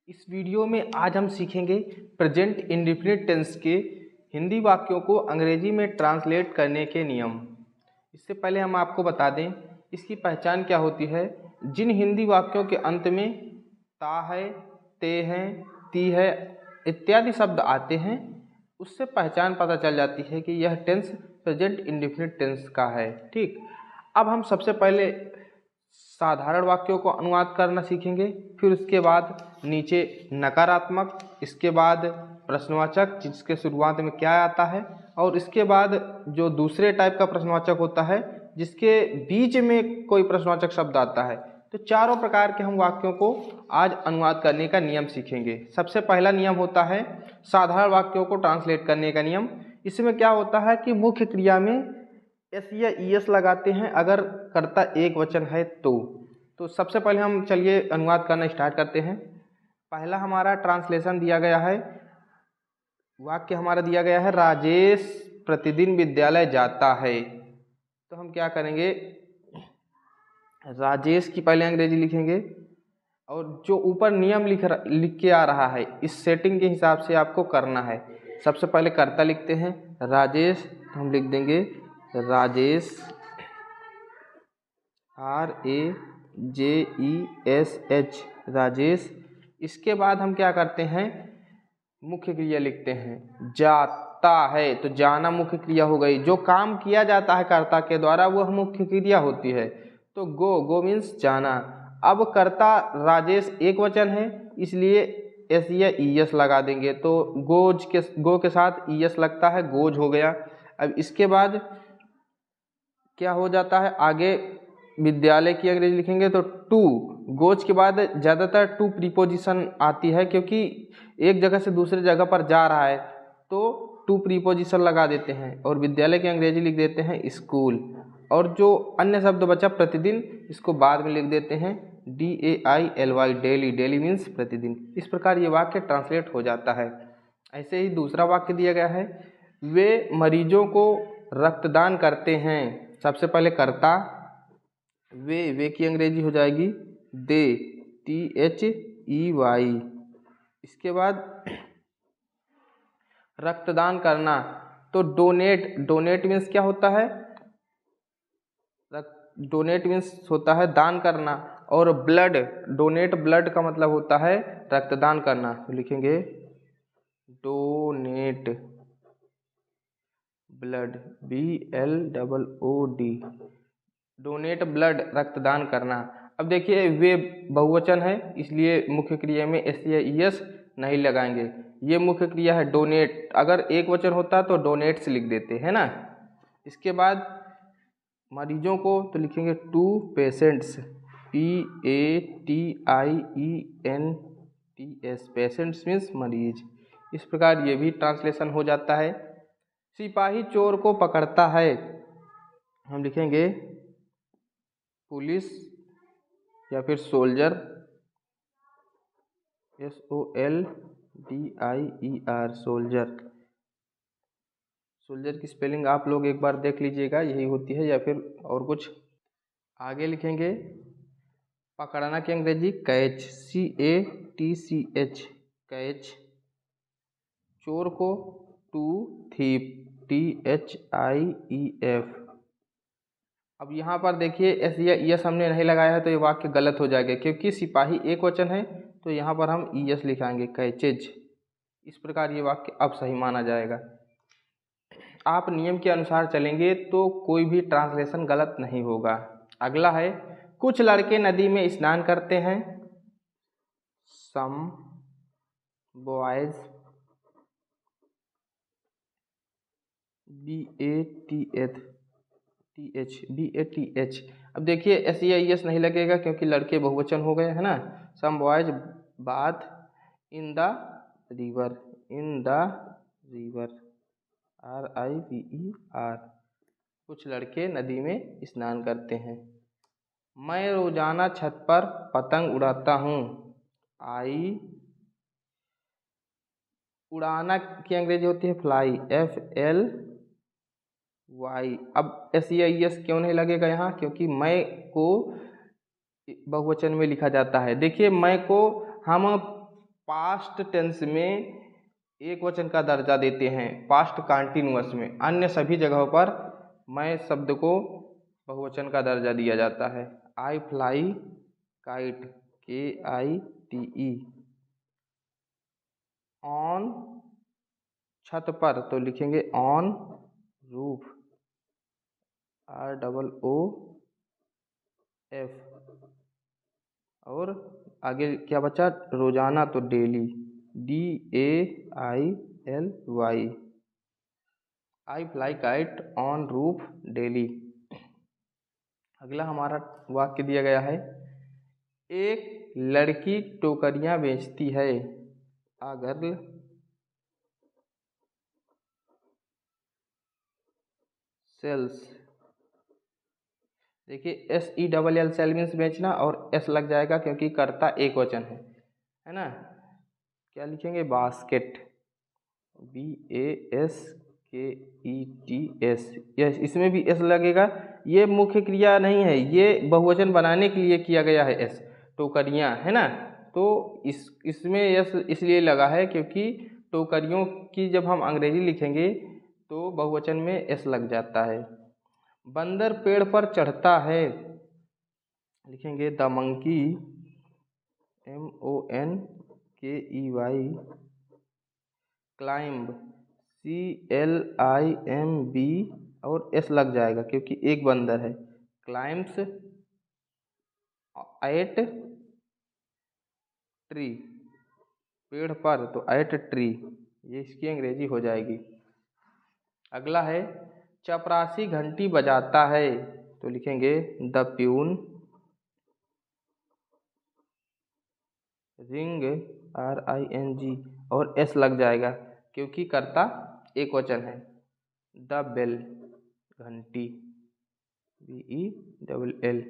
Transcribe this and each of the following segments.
इस वीडियो में आज हम सीखेंगे प्रेजेंट इंडेफिनिट टेंस के हिंदी वाक्यों को अंग्रेजी में ट्रांसलेट करने के नियम। इससे पहले हम आपको बता दें इसकी पहचान क्या होती है। जिन हिंदी वाक्यों के अंत में ता है, ते है, ती है इत्यादि शब्द आते हैं उससे पहचान पता चल जाती है कि यह टेंस प्रेजेंट इंडेफिनिट टेंस का है। ठीक, अब हम सबसे पहले साधारण वाक्यों को अनुवाद करना सीखेंगे, फिर उसके बाद नीचे नकारात्मक, इसके बाद प्रश्नवाचक जिसके शुरुआत में क्या आता है, और इसके बाद जो दूसरे टाइप का प्रश्नवाचक होता है जिसके बीच में कोई प्रश्नवाचक शब्द आता है। तो चारों प्रकार के हम वाक्यों को आज अनुवाद करने का नियम सीखेंगे। सबसे पहला नियम होता है साधारण वाक्यों को ट्रांसलेट करने का नियम। इसमें क्या होता है कि मुख्य क्रिया में एस या ईएस लगाते हैं अगर कर्ता एक वचन है तो सबसे पहले हम चलिए अनुवाद करना स्टार्ट करते हैं। पहला हमारा ट्रांसलेशन दिया गया है, वाक्य हमारा दिया गया है राजेश प्रतिदिन विद्यालय जाता है। तो हम क्या करेंगे, राजेश की पहले अंग्रेजी लिखेंगे और जो ऊपर नियम लिख के आ रहा है इस सेटिंग के हिसाब से आपको करना है। सबसे पहले कर्ता लिखते हैं राजेश, तो हम लिख देंगे राजेश RAJESH राजेश। इसके बाद हम क्या करते हैं, मुख्य क्रिया लिखते हैं जाता है, तो जाना मुख्य क्रिया हो गई। जो काम किया जाता है कर्ता के द्वारा वह मुख्य क्रिया होती है। तो गो मीन्स जाना। अब कर्ता राजेश एक वचन है इसलिए एस या ईएस लगा देंगे, तो गो के साथ ईएस लगता है, गोज हो गया। अब इसके बाद क्या हो जाता है, आगे विद्यालय की अंग्रेजी लिखेंगे तो टू, गोज के बाद ज़्यादातर टू प्रीपोजिशन आती है क्योंकि एक जगह से दूसरे जगह पर जा रहा है तो टू प्रीपोजिशन लगा देते हैं। और विद्यालय की अंग्रेजी लिख देते हैं स्कूल, और जो अन्य शब्द बचा प्रतिदिन इसको बाद में लिख देते हैं DAILY डेली। डेली मीन्स प्रतिदिन। इस प्रकार ये वाक्य ट्रांसलेट हो जाता है। ऐसे ही दूसरा वाक्य दिया गया है वे मरीजों को रक्तदान करते हैं। सबसे पहले कर्ता वे की अंग्रेजी हो जाएगी दे, THEY। इसके बाद रक्तदान करना तो डोनेट मीन्स क्या होता है, डोनेट मीन्स होता है दान करना, और डोनेट ब्लड का मतलब होता है रक्तदान करना। तो लिखेंगे donate blood BLOOD, donate blood रक्तदान करना। अब देखिए वे बहुवचन है इसलिए मुख्य क्रिया में एस या ईएस नहीं लगाएंगे। ये मुख्य क्रिया है डोनेट, अगर एक वचन होता तो डोनेट्स लिख देते हैं ना। इसके बाद मरीजों को तो लिखेंगे to patients PATIENTS, patients means मरीज। इस प्रकार ये भी ट्रांसलेशन हो जाता है। सिपाही चोर को पकड़ता है, हम लिखेंगे पुलिस या फिर सोल्जर SOLDIER सोल्जर। सोल्जर की स्पेलिंग आप लोग एक बार देख लीजिएगा, यही होती है या फिर और कुछ। आगे लिखेंगे पकड़ना की अंग्रेजी कैच, CATCH कैच। चोर को टू थीप, THIEF। अब यहाँ पर देखिए एस या ईएस हमने नहीं लगाया है तो ये वाक्य गलत हो जाएगा क्योंकि सिपाही एक वचन है तो यहाँ पर हम ईएस लिखाएंगे कैचेज। इस प्रकार ये वाक्य अब सही माना जाएगा। आप नियम के अनुसार चलेंगे तो कोई भी ट्रांसलेशन गलत नहीं होगा। अगला है कुछ लड़के नदी में स्नान करते हैं। Some boys BATH। अब देखिए एस या ईएस नहीं लगेगा क्योंकि लड़के बहुवचन हो गए है ना। Some boys bath in the river, RIVER। कुछ लड़के नदी में स्नान करते हैं। मैं रोजाना छत पर पतंग उड़ाता हूँ। उड़ाना की अंग्रेजी होती है फ्लाई, FLY। अब एस या ईएस क्यों नहीं लगेगा यहाँ, क्योंकि मैं को बहुवचन में लिखा जाता है। देखिए मैं को हम पास्ट टेंस में एक वचन का दर्जा देते हैं, पास्ट कंटिन्यूअस में। अन्य सभी जगहों पर मैं शब्द को बहुवचन का दर्जा दिया जाता है। आई फ्लाई काइट, KITE। ऑन छत पर तो लिखेंगे ऑन रूफ, ROOF। और आगे क्या बचा, रोजाना तो daily, DAILY। I fly kite on roof daily. अगला हमारा वाक्य दिया गया है, एक लड़की टोकरियां बेचती है। A girl sells. देखिए SELL सेल मीन्स बेचना, और S लग जाएगा क्योंकि कर्ता एक वचन है ना। क्या लिखेंगे, बास्केट, BASKETS। यस, इसमें भी S लगेगा। ये मुख्य क्रिया नहीं है, ये बहुवचन बनाने के लिए किया गया है S, टोकरियां, है ना। तो इसमें S इसलिए लगा है क्योंकि टोकरियों की जब हम अंग्रेजी लिखेंगे तो बहुवचन में S लग जाता है। बंदर पेड़ पर चढ़ता है, लिखेंगे the monkey, MONKEY। Climb, CLIMB, और S लग जाएगा क्योंकि एक बंदर है। क्लाइम्स एट ट्री, पेड़ पर तो एट ट्री, ये इसकी अंग्रेजी हो जाएगी। अगला है, चपरासी घंटी बजाता है, तो लिखेंगे द प्यून रिंग, RING, और S लग जाएगा क्योंकि कर्ता एक वचन है। द बेल, घंटी, BELL।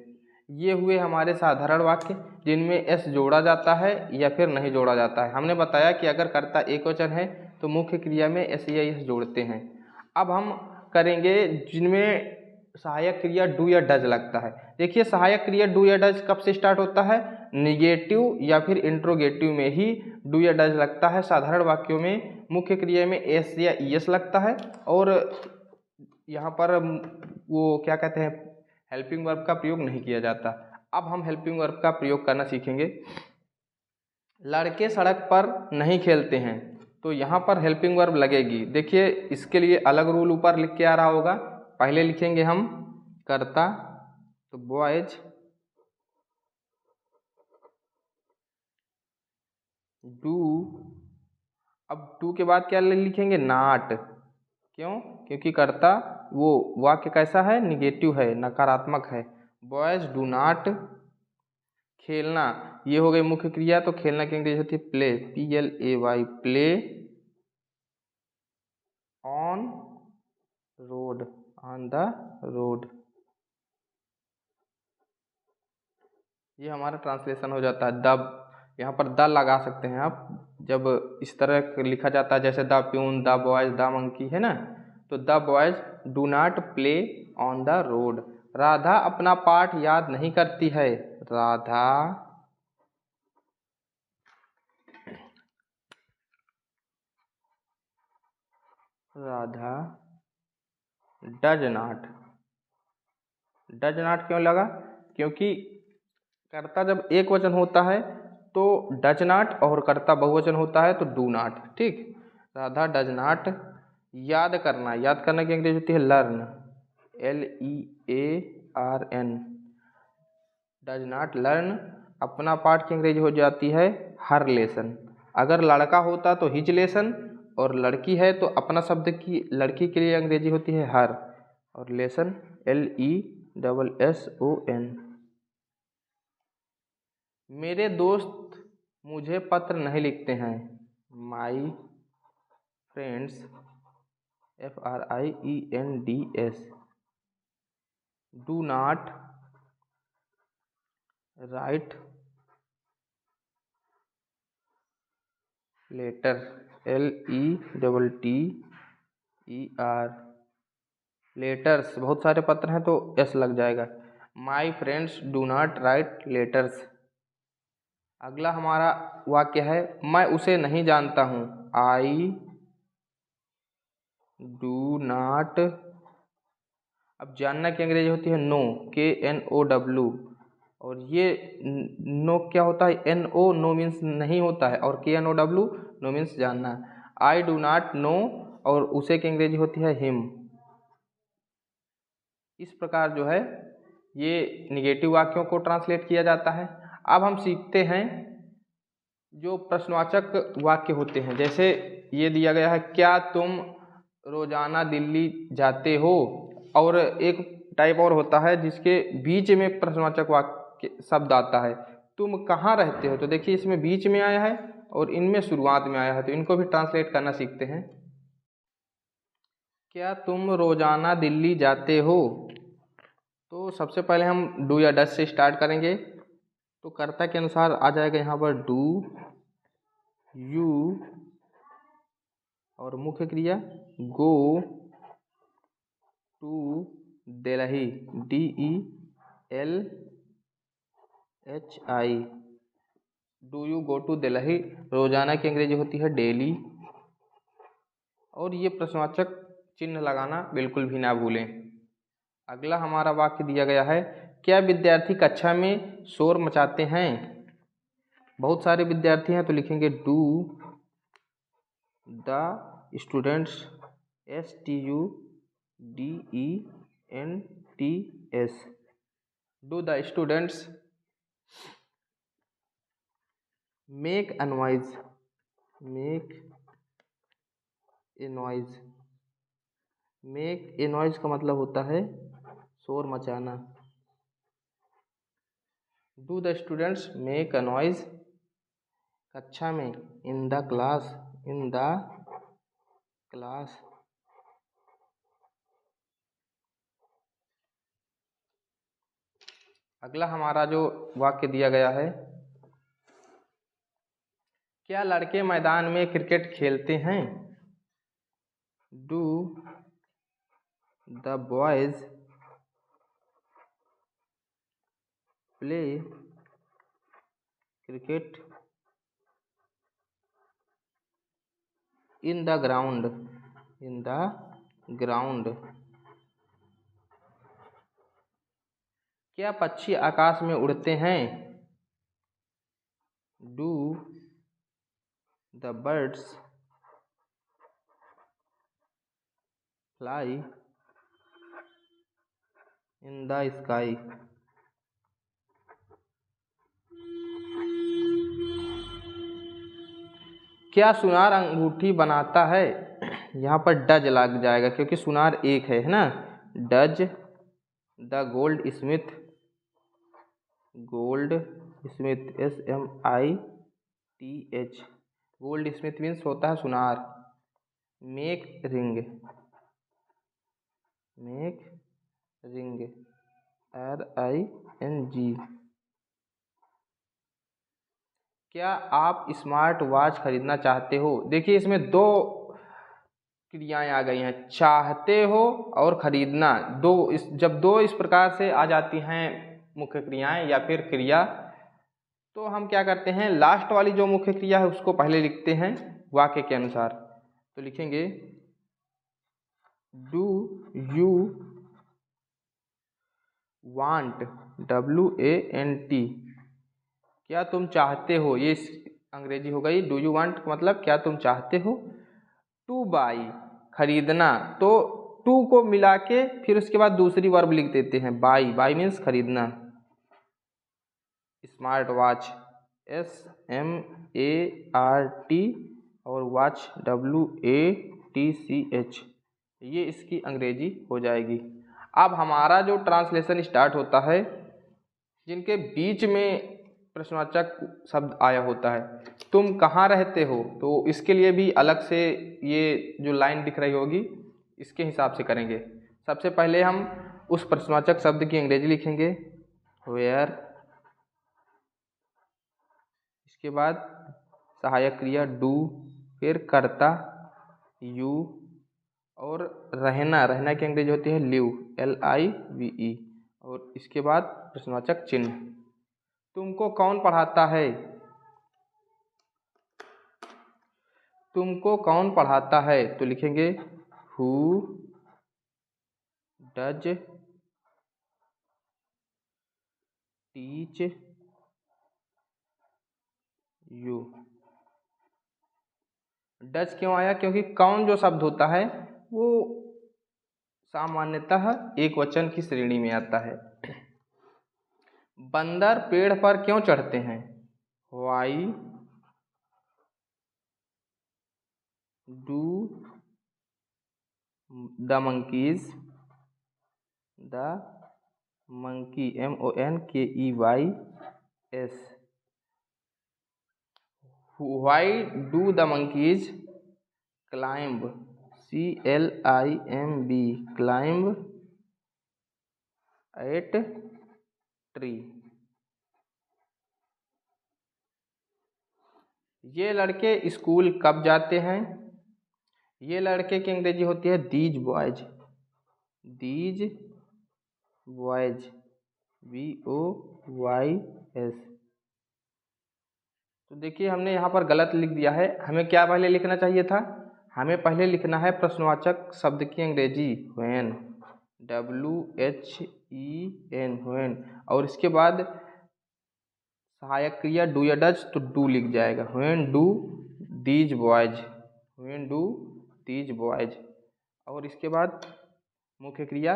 ये हुए हमारे साधारण वाक्य जिनमें S जोड़ा जाता है या फिर नहीं जोड़ा जाता है। हमने बताया कि अगर कर्ता एक वचन है तो मुख्य क्रिया में S या S जोड़ते हैं। अब हम करेंगे जिनमें सहायक क्रिया डू या डज लगता है। देखिए सहायक क्रिया डू या डज कब से स्टार्ट होता है, निगेटिव या फिर इंट्रोगेटिव में ही डू या डज लगता है। साधारण वाक्यों में मुख्य क्रिया में S या ES लगता है, और यहाँ पर वो क्या कहते हैं, हेल्पिंग वर्ब का प्रयोग नहीं किया जाता। अब हम हेल्पिंग वर्ब का प्रयोग करना सीखेंगे। लड़के सड़क पर नहीं खेलते हैं, तो यहाँ पर हेल्पिंग वर्ब लगेगी। देखिए इसके लिए अलग रूल ऊपर लिख के आ रहा होगा। पहले लिखेंगे हम कर्ता, तो बॉयज डू। अब डू के बाद क्या लिखेंगे, नॉट। क्यों, क्योंकि कर्ता वो वाक्य कैसा है, निगेटिव है, नकारात्मक है। बॉयज डू नॉट खेलना, ये हो गई मुख्य क्रिया, तो खेलना की अंग्रेजी होती है play, PLAY, play on road, on the road. ये हमारा ट्रांसलेशन हो जाता है। द, यहाँ पर द लगा सकते हैं आप जब इस तरह लिखा जाता है, जैसे the peon, the boys, the monkey, है ना। तो the boys do not play on the road. Radha अपना पाठ याद नहीं करती है, Radha does not. Does not क्यों लगा, क्योंकि कर्ता जब एक वचन होता है तो डज नॉट, और कर्ता बहुवचन होता है तो डू नॉट। ठीक, राधा डज नॉट याद करना, याद करना की अंग्रेजी होती है learn, LEARN। Does not learn अपना पाठ की अंग्रेजी हो जाती है हर लेसन। अगर लड़का होता तो हिज लेसन, और लड़की है तो अपना शब्द की लड़की के लिए अंग्रेजी होती है हर, और लेसन LESSON। मेरे दोस्त मुझे पत्र नहीं लिखते हैं, my friends, FRIENDS do not write letter, LETTER। Letters बहुत सारे पत्र हैं तो S लग जाएगा। My friends do not write letters. अगला हमारा वाक्य है, मैं उसे नहीं जानता हूँ। I do not. अब जानना की अंग्रेजी होती है नो, KNOW। और ये नो क्या होता है, NO नो मीन्स नहीं होता है, और KNOW नो मीन्स जानना। आई डू नॉट नो, और उसे की अंग्रेजी होती है हिम। इस प्रकार जो है ये निगेटिव वाक्यों को ट्रांसलेट किया जाता है। अब हम सीखते हैं जो प्रश्नवाचक वाक्य होते हैं। जैसे ये दिया गया है, क्या तुम रोजाना दिल्ली जाते हो। और एक टाइप और होता है जिसके बीच में प्रश्नवाचक वाक्य शब्द आता है, तुम कहाँ रहते हो। तो देखिए इसमें बीच में आया है और इनमें शुरुआत में आया है, तो इनको भी ट्रांसलेट करना सीखते हैं। क्या तुम रोजाना दिल्ली जाते हो। तो सबसे पहले हम डू या डज से स्टार्ट करेंगे। तो कर्ता के अनुसार आ जाएगा यहाँ पर डू, यू, और मुख्य क्रिया go to Delhi, DELHI। Do you go to Delhi रोजाना की अंग्रेजी होती है डेली। और ये प्रश्नवाचक चिन्ह लगाना बिल्कुल भी ना भूलें। अगला हमारा वाक्य दिया गया है, क्या विद्यार्थी कक्षा में शोर मचाते हैं। बहुत सारे विद्यार्थी हैं, तो लिखेंगे do the students, STUDENTS, do the students make a noise, make a noise. Make a noise का मतलब होता है शोर मचाना। Do the students make a noise कक्षा में, in the class, in the class. अगला हमारा जो वाक्य दिया गया है, क्या लड़के मैदान में क्रिकेट खेलते हैं। Do the boys play cricket in the ground, in the ground. क्या पक्षी आकाश में उड़ते हैं। Do the birds fly in the sky. क्या सुनार अंगूठी बनाता है। यहाँ पर डज लग जाएगा क्योंकि सुनार एक है ना। Does the gold Smith, gold Smith, SMITH, gold Smith means होता है सुनार। Make ring, make ring, RING। क्या आप स्मार्ट वॉच खरीदना चाहते हो। देखिए इसमें दो क्रियाएं आ गई हैं, चाहते हो और खरीदना। जब दो इस प्रकार से आ जाती हैं मुख्य क्रियाएं या फिर क्रिया, तो हम क्या करते हैं, लास्ट वाली जो मुख्य क्रिया है उसको पहले लिखते हैं वाक्य के अनुसार। तो लिखेंगे डू यू वांट, WANT, क्या तुम चाहते हो। ये अंग्रेजी हो गई। डू यू वांट मतलब क्या तुम चाहते हो। टू बाई खरीदना, तो टू को मिला के फिर उसके बाद दूसरी वर्ब लिख देते हैं बाई, बाई मीन्स खरीदना। स्मार्ट वॉच, SMART, और वॉच WATCH, ये इसकी अंग्रेजी हो जाएगी। अब हमारा जो ट्रांसलेशन स्टार्ट होता है, जिनके बीच में प्रश्नवाचक शब्द आया होता है, तुम कहाँ रहते हो, तो इसके लिए भी अलग से ये जो लाइन दिख रही होगी इसके हिसाब से करेंगे। सबसे पहले हम उस प्रश्नवाचक शब्द की अंग्रेजी लिखेंगे वेयर, इसके बाद सहायक क्रिया डू, फिर कर्ता यू, और रहना, रहना की अंग्रेजी होती है लिव, LIVE, और इसके बाद प्रश्नवाचक चिन्ह। तुमको कौन पढ़ाता है। तुमको कौन पढ़ाता है? तो लिखेंगे who does teach you. Does क्यों आया? क्योंकि कौन जो शब्द होता है वो सामान्यतः एक वचन की श्रेणी में आता है। बंदर पेड़ पर क्यों चढ़ते हैं? Why do the monkeys MONKEYS Why do the monkeys climb climb at tree? ये लड़के स्कूल कब जाते हैं? ये लड़के की अंग्रेजी होती है these boys BOYS। तो देखिए हमने यहाँ पर गलत लिख दिया है। हमें क्या पहले लिखना चाहिए था? हमें पहले लिखना है प्रश्नवाचक शब्द की अंग्रेजी when WHEN when, और इसके बाद सहायक क्रिया डू या डज, तो डू लिख जाएगा when do these boys, और इसके बाद मुख्य क्रिया।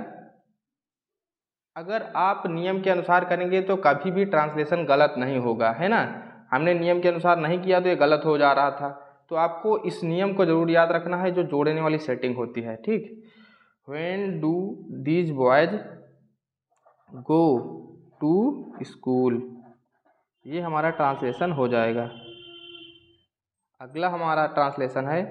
अगर आप नियम के अनुसार करेंगे तो कभी भी ट्रांसलेशन गलत नहीं होगा, है ना। हमने नियम के अनुसार नहीं किया तो ये गलत हो जा रहा था। तो आपको इस नियम को जरूर याद रखना है जो जोड़ने वाली सेटिंग होती है, ठीक। When do these boys go to school, ये हमारा ट्रांसलेशन हो जाएगा। अगला हमारा ट्रांसलेशन है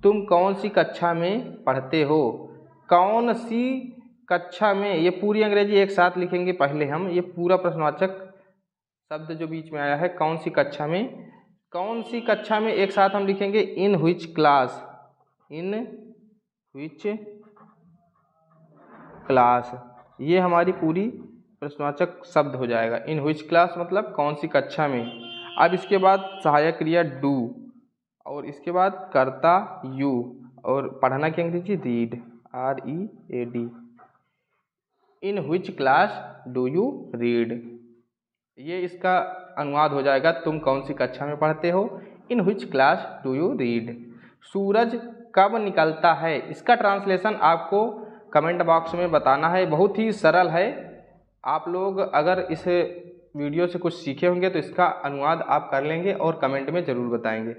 तुम कौन सी कक्षा में पढ़ते हो? कौन सी कक्षा में, ये पूरी अंग्रेजी एक साथ लिखेंगे पहले हम। ये पूरा प्रश्नवाचक शब्द जो बीच में आया है कौन सी कक्षा में, कौन सी कक्षा में एक साथ हम लिखेंगे इन व्हिच क्लास। ये हमारी पूरी प्रश्नवाचक शब्द हो जाएगा। इन व्हिच क्लास मतलब कौन सी कक्षा में। अब इसके बाद सहायक क्रिया डू, और इसके बाद कर्ता यू, और पढ़ना की अंग्रेजी read READ। In which class do you read, ये इसका अनुवाद हो जाएगा तुम कौन सी कक्षा में पढ़ते हो। In which class do you read. सूरज कब निकलता है, इसका ट्रांसलेशन आपको कमेंट बॉक्स में बताना है। बहुत ही सरल है। आप लोग अगर इस वीडियो से कुछ सीखे होंगे तो इसका अनुवाद आप कर लेंगे और कमेंट में ज़रूर बताएंगे।